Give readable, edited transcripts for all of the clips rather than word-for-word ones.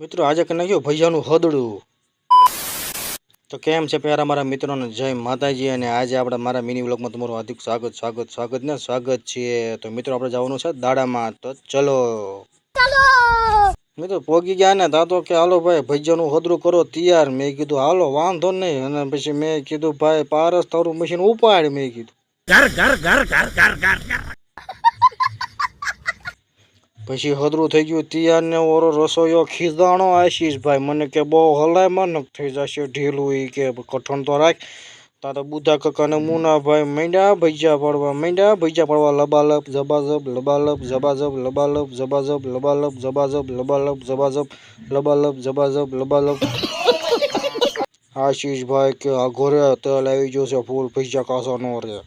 મિત્રો આજે કરી નાખ્યું ભૈયાનું હદડું. તો કેમ છે પ્યારા મારા મિત્રોને, જય માતાજી. અને આજે આપણે મારા મિની વ્લોગમાં તમારું હાર્દિક સ્વાગત છે. તો મિત્રો આપણે જવાનું છે દાડામાં, તો ચલો મિત્રો. પોગી ગયા ને તા તો કે હાલો ભાઈ ભૈયાનું હદડું કરો તૈયાર. મેં કીધું હાલો વાંધો નહીં. અને પછી મેં કીધું ભાઈ પારસ તારું મશીન ઉપાડ. મેં કીધું પછી હદરું થઈ ગયું તૈયાર ને ઓરો રસોઈયો ખીજાણો આશીષભાઈ મને કે બહુ હલાયમાં નક થઈ જશે ઢીલું. એ કે કઠણ તો રાખ. તા તો બુધા કાકા ને મુનાભાઈ માંડ્યા ભજીયા પડવા લબાલબ જબાજબ લબાલબ જબાજબ લબાલબ જબાજબ લબાલબ જબાજબ લબાલબ જબાજબ લબાલબ જબાજબ લબાલબ. આશીષભાઈ કે આ ઘોરે તેલ આવી ગયું છે ફૂલ ભજીયા કાસો નો રે.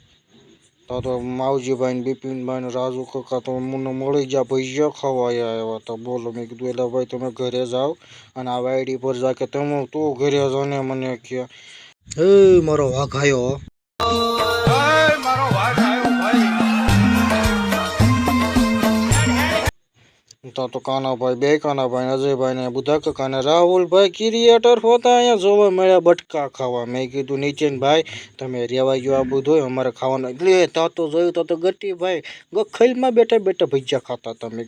તો માવજીભાઈ ને બિપિનભાઈ ને રાજુ કાકા તો મને મળી ગયા ભજીયા ખાવા આવ્યા હતા. બોલો મેં કીધું એટલે ભાઈ તમે ઘરે જાઓ અને આ વાયડી પર જા કે તમે તું ઘરે જાઓ ને મને કે હે મારો વાઘ આવ્યો. તો કાનાભાઈ બે કાનાભાઈ અજયભાઈ ને બુધા કાકા ને રાહુલભાઈ ક્રિએટર હોતા અહીંયા જોવા મળ્યા બટકા ખાવા. મેં કીધું નીચેન ભાઈ તમે રેવા ગયો આ બધું અમારે ખાવાનું. એટલે તા તો જોયું તો ગટી ભાઈ ગખલમાં બેઠા બેઠા ભજીયા ખાતા તમે.